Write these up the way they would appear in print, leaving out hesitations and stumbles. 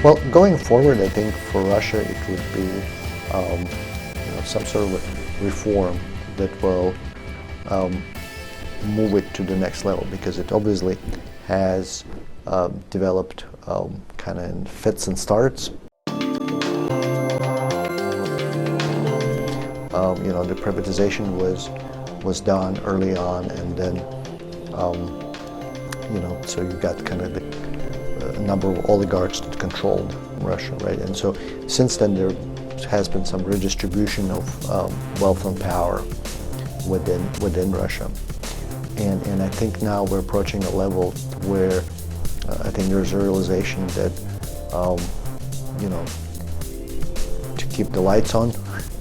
Well, going forward, I think for Russia it would be some sort of reform that will move it to the next level, because it obviously has developed kind of in fits and starts. The privatization was done early on, and then so you got kind of a number of oligarchs that controlled Russia, right? And so since then there has been some redistribution of wealth and power within Russia, and I think now we're approaching a level where I think there's a realization that to keep the lights on,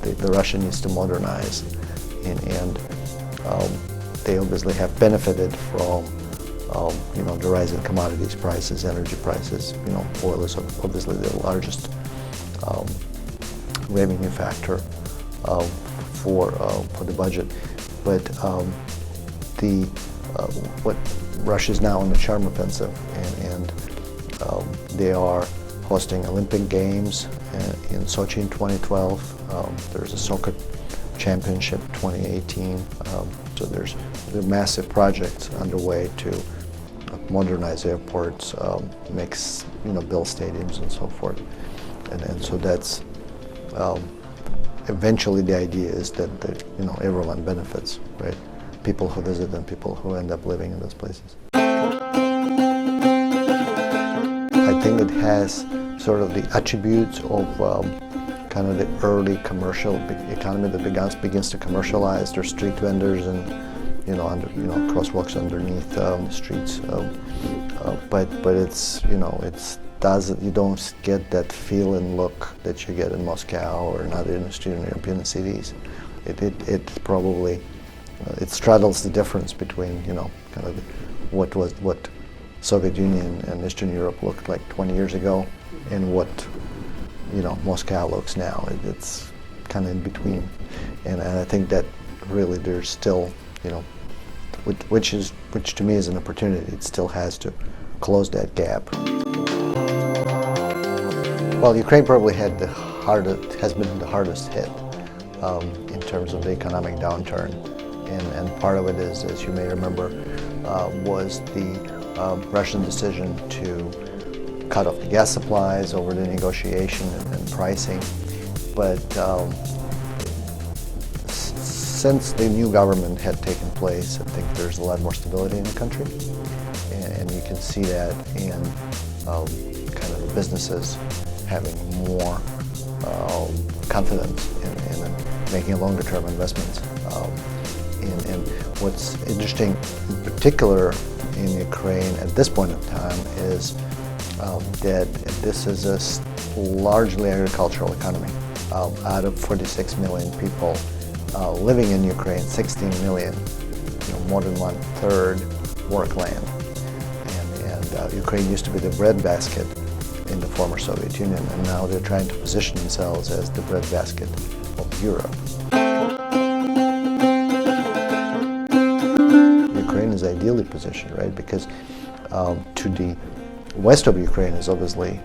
the Russia needs to modernize, and they obviously have benefited from the rise in commodities prices, energy prices. Oil is obviously the largest revenue factor for the budget, but what Russia is now on the charm offensive, and they are hosting Olympic Games in Sochi in 2012. There's a soccer championship 2018. So there's massive projects underway to modernize airports, build stadiums and so forth. And so that's eventually the idea is that everyone benefits, right? People who visit and people who end up living in those places. I think it has sort of the attributes of kind of the early commercial economy that begins to commercialize. There's street vendors and crosswalks underneath the streets, but it's you don't get that feel and look that you get in Moscow or in other Eastern European cities. It probably it straddles the difference between kind of what Soviet Union and Eastern Europe looked like 20 years ago and what Moscow looks now. It's kind of in between, and I think that really there's still which to me is an opportunity. It still has to close that gap. Well, Ukraine probably has been the hardest hit in terms of the economic downturn, and part of it is, as you may remember, was the Russian decision to cut off the gas supplies over the negotiation and pricing. But since the new government had taken place, I think there's a lot more stability in the country, and you can see that in kind of the businesses having more confidence in making longer-term investments. And what's interesting, in particular in Ukraine at this point in time, is that this is a largely agricultural economy. Out of 46 million people living in Ukraine, 16 million, more than 1/3, work land. And Ukraine used to be the breadbasket in the former Soviet Union, and now they're trying to position themselves as the breadbasket of Europe. Ukraine is ideally positioned, right? Because to the west of Ukraine is obviously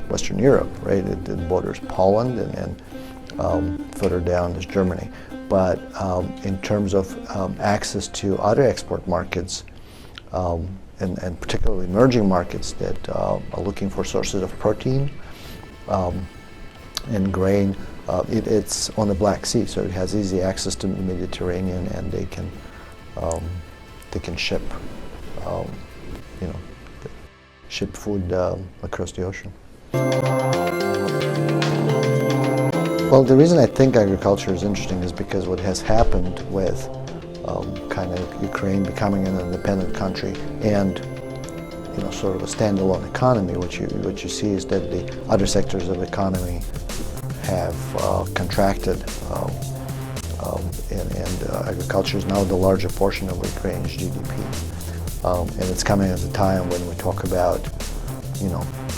Western Europe, right? It borders Poland, and further down is Germany. But in terms of access to other export markets, and particularly emerging markets that are looking for sources of protein and grain, it's on the Black Sea, so it has easy access to the Mediterranean, and they can ship ship food across the ocean. Well, the reason I think agriculture is interesting is because what has happened with kind of Ukraine becoming an independent country and sort of a standalone economy, what you see is that the other sectors of the economy have contracted, and agriculture is now the larger portion of Ukraine's GDP, and it's coming at a time when we talk about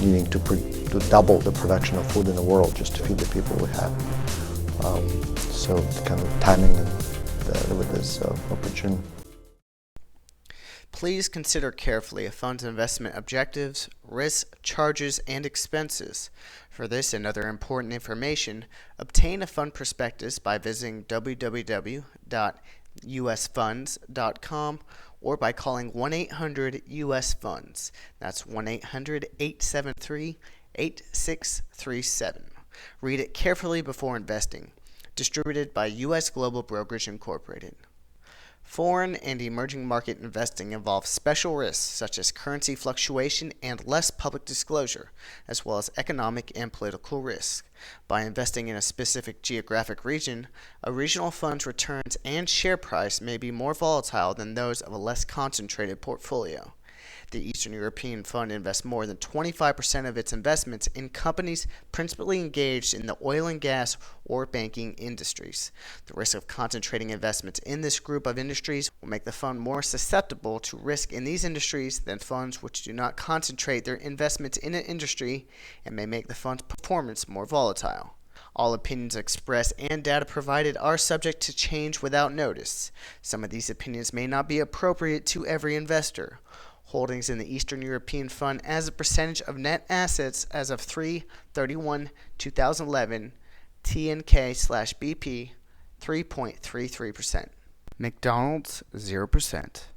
needing to double the production of food in the world just to feed the people we have. So kind of timing with this opportunity. Please consider carefully a fund's investment objectives, risks, charges, and expenses. For this and other important information, obtain a fund prospectus by visiting www.usfunds.com or by calling 1-800-US-FUNDS. That's 1-800-873-8637. Read it carefully before investing. Distributed by U.S. Global Brokerage Incorporated. Foreign and emerging market investing involves special risks such as currency fluctuation and less public disclosure, as well as economic and political risk. By investing in a specific geographic region, a regional fund's returns and share price may be more volatile than those of a less concentrated portfolio. The Eastern European Fund invests more than 25% of its investments in companies principally engaged in the oil and gas or banking industries. The risk of concentrating investments in this group of industries will make the fund more susceptible to risk in these industries than funds which do not concentrate their investments in an industry and may make the fund's performance more volatile. All opinions expressed and data provided are subject to change without notice. Some of these opinions may not be appropriate to every investor. Holdings in the Eastern European Fund as a percentage of net assets as of 3/31/2011, TNK/BP 3.33%. McDonald's 0%.